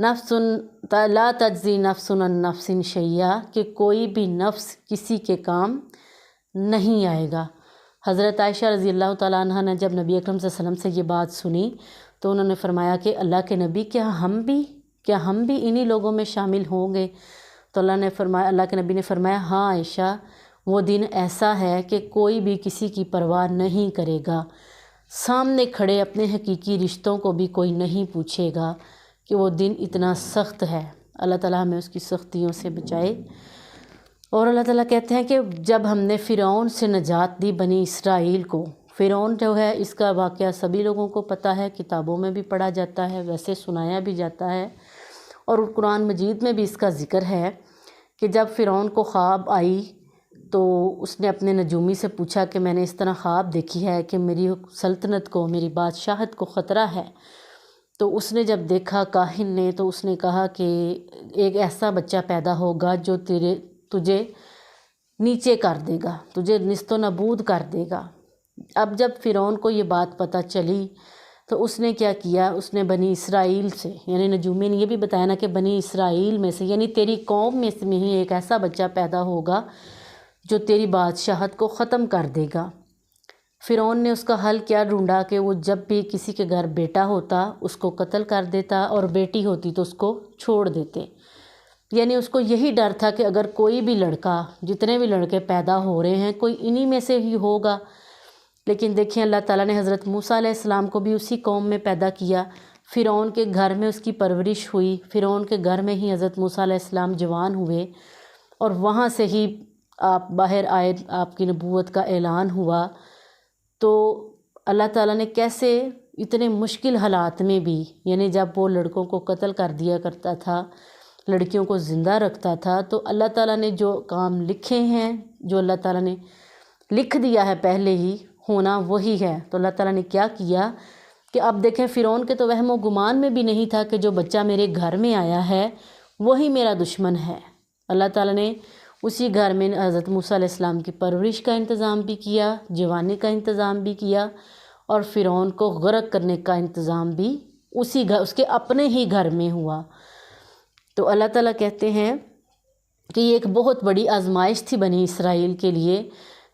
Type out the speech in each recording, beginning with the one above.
نفس لا تجزی نفس عن نفس شیئا، کہ کوئی بھی نفس کسی کے کام نہیں آئے گا۔ حضرت عائشہ رضی اللہ تعالیٰ عنہ نے جب نبی اکرم صلی اللہ علیہ وسلم سے یہ بات سنی تو انہوں نے فرمایا کہ اللہ کے نبی کیا ہم بھی انہی لوگوں میں شامل ہوں گے؟ تو اللہ کے نبی نے فرمایا ہاں عائشہ، وہ دن ایسا ہے کہ کوئی بھی کسی کی پرواہ نہیں کرے گا، سامنے کھڑے اپنے حقیقی رشتوں کو بھی کوئی نہیں پوچھے گا، کہ وہ دن اتنا سخت ہے۔ اللہ تعالیٰ ہمیں اس کی سختیوں سے بچائے۔ اور اللہ تعالیٰ کہتے ہیں کہ جب ہم نے فرعون سے نجات دی بنی اسرائیل کو، فرعون جو ہے اس کا واقعہ سبھی لوگوں کو پتہ ہے، کتابوں میں بھی پڑھا جاتا ہے، ویسے سنایا بھی جاتا ہے، اور قرآن مجید میں بھی اس کا ذکر ہے کہ جب فرعون کو خواب آئی تو اس نے اپنے نجومی سے پوچھا کہ میں نے اس طرح خواب دیکھی ہے کہ میری سلطنت کو، میری بادشاہت کو خطرہ ہے۔ تو اس نے جب دیکھا کاہن نے تو اس نے کہا کہ ایک ایسا بچہ پیدا ہوگا جو تجھے نیچے کر دے گا، تجھے نیست و نابود کر دے گا۔ اب جب فرعون کو یہ بات پتہ چلی تو اس نے کیا کیا، اس نے بنی اسرائیل سے، یعنی نجومی نے یہ بھی بتایا نا کہ بنی اسرائیل میں سے، یعنی تیری قوم میں سے ہی ایک ایسا بچہ پیدا ہوگا جو تیری بادشاہت کو ختم کر دے گا۔ فرعون نے اس کا حل کیا ڈھونڈا کہ وہ جب بھی کسی کے گھر بیٹا ہوتا اس کو قتل کر دیتا، اور بیٹی ہوتی تو اس کو چھوڑ دیتے۔ یعنی اس کو یہی ڈر تھا کہ اگر کوئی بھی لڑکا، جتنے بھی لڑکے پیدا ہو رہے ہیں کوئی انہی میں سے ہی ہوگا۔ لیکن دیکھیں اللہ تعالیٰ نے حضرت موسیٰ علیہ السلام کو بھی اسی قوم میں پیدا کیا، فرعون کے گھر میں اس کی پرورش ہوئی، فرعون کے گھر میں ہی حضرت موسیٰ علیہ السلام جوان ہوئے، اور وہاں سے ہی آپ باہر آئے، آپ کی نبوت کا اعلان ہوا۔ تو اللہ تعالیٰ نے کیسے اتنے مشکل حالات میں بھی، یعنی جب وہ لڑکوں کو قتل کر دیا کرتا تھا، لڑکیوں کو زندہ رکھتا تھا، تو اللہ تعالیٰ نے جو کام لکھے ہیں، جو اللہ تعالیٰ نے لکھ دیا ہے پہلے ہی ہونا وہی ہے۔ تو اللہ تعالیٰ نے کیا کیا کہ اب دیکھیں فرعون کے تو وہم و گمان میں بھی نہیں تھا کہ جو بچہ میرے گھر میں آیا ہے وہی میرا دشمن ہے۔ اللہ تعالیٰ نے اسی گھر میں حضرت موسیٰ علیہ السلام کی پرورش کا انتظام بھی کیا، جوانی کا انتظام بھی کیا، اور فرعون کو غرق کرنے کا انتظام بھی اس کے اپنے ہی گھر میں ہوا۔ تو اللہ تعالیٰ کہتے ہیں کہ یہ ایک بہت بڑی آزمائش تھی بنی اسرائیل کے لیے۔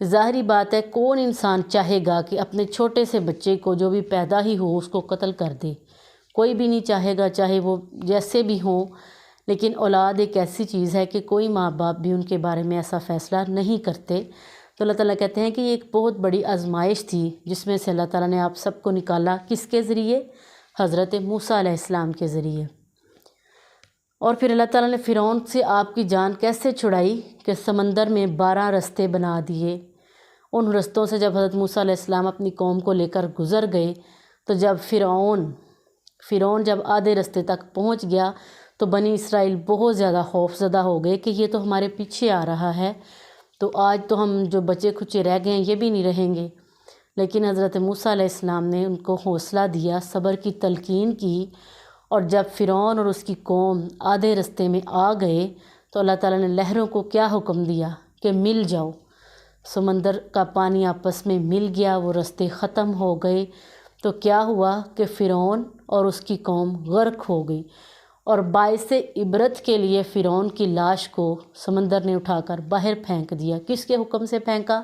ظاہری بات ہے کون انسان چاہے گا کہ اپنے چھوٹے سے بچے کو جو بھی پیدا ہی ہو اس کو قتل کر دے؟ کوئی بھی نہیں چاہے گا، چاہے وہ جیسے بھی ہوں۔ لیکن اولاد ایک ایسی چیز ہے کہ کوئی ماں باپ بھی ان کے بارے میں ایسا فیصلہ نہیں کرتے۔ تو اللہ تعالیٰ کہتے ہیں کہ یہ ایک بہت بڑی آزمائش تھی جس میں سے اللہ تعالیٰ نے آپ سب کو نکالا، کس کے ذریعے؟ حضرت موسیٰ علیہ السلام کے ذریعے۔ اور پھر اللہ تعالیٰ نے فرعون سے آپ کی جان کیسے چھڑائی کہ سمندر میں 12 رستے بنا دیے۔ ان رستوں سے جب حضرت موسیٰ علیہ السلام اپنی قوم کو لے کر گزر گئے تو جب فرعون جب آدھے رستے تک پہنچ گیا تو بنی اسرائیل بہت زیادہ خوف زدہ ہو گئے کہ یہ تو ہمارے پیچھے آ رہا ہے، تو آج تو ہم جو بچے کھچے رہ گئے ہیں یہ بھی نہیں رہیں گے۔ لیکن حضرت موسیٰ علیہ السلام نے ان کو حوصلہ دیا، صبر کی تلقین کی، اور جب فرعون اور اس کی قوم آدھے رستے میں آ گئے تو اللہ تعالیٰ نے لہروں کو کیا حکم دیا کہ مل جاؤ۔ سمندر کا پانی آپس میں مل گیا، وہ رستے ختم ہو گئے۔ تو کیا ہوا کہ فرعون اور اس کی قوم غرق ہو گئی، اور باعث عبرت کے لیے فرعون کی لاش کو سمندر نے اٹھا کر باہر پھینک دیا۔ کس کے حکم سے پھینکا؟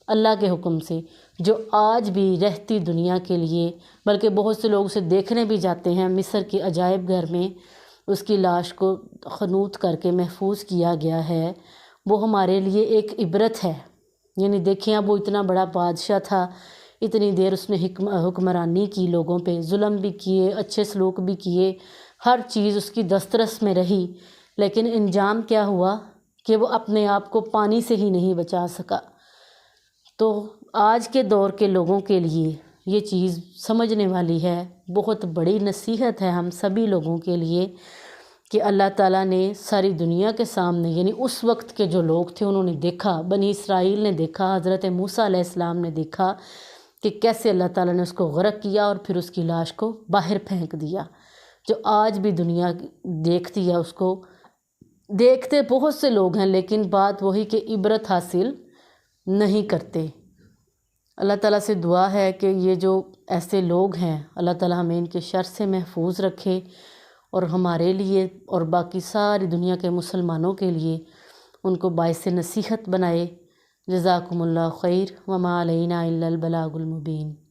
اللہ کے حکم سے، جو آج بھی رہتی دنیا کے لیے، بلکہ بہت سے لوگ اسے دیکھنے بھی جاتے ہیں۔ مصر کے عجائب گھر میں اس کی لاش کو خنوط کر کے محفوظ کیا گیا ہے۔ وہ ہمارے لیے ایک عبرت ہے۔ یعنی دیکھیں اب وہ اتنا بڑا بادشاہ تھا، اتنی دیر اس نے حکمرانی کی، لوگوں پہ ظلم بھی کیے، اچھے سلوک بھی کیے، ہر چیز اس کی دسترس میں رہی، لیکن انجام کیا ہوا کہ وہ اپنے آپ کو پانی سے ہی نہیں بچا سکا۔ تو آج کے دور کے لوگوں کے لیے یہ چیز سمجھنے والی ہے، بہت بڑی نصیحت ہے ہم سبھی لوگوں کے لیے کہ اللہ تعالیٰ نے ساری دنیا کے سامنے، یعنی اس وقت کے جو لوگ تھے انہوں نے دیکھا، بنی اسرائیل نے دیکھا، حضرت موسیٰ علیہ السلام نے دیکھا کہ کیسے اللہ تعالیٰ نے اس کو غرق کیا اور پھر اس کی لاش کو باہر پھینک دیا۔ جو آج بھی دنیا دیکھتی ہے اس کو، دیکھتے بہت سے لوگ ہیں لیکن بات وہی کہ عبرت حاصل نہیں کرتے۔ اللہ تعالیٰ سے دعا ہے کہ یہ جو ایسے لوگ ہیں اللہ تعالیٰ ہمیں ان کے شر سے محفوظ رکھے، اور ہمارے لیے اور باقی ساری دنیا کے مسلمانوں کے لیے ان کو باعث نصیحت بنائے۔ جزاکم اللہ خیر وما علینا الا البلاغ المبین۔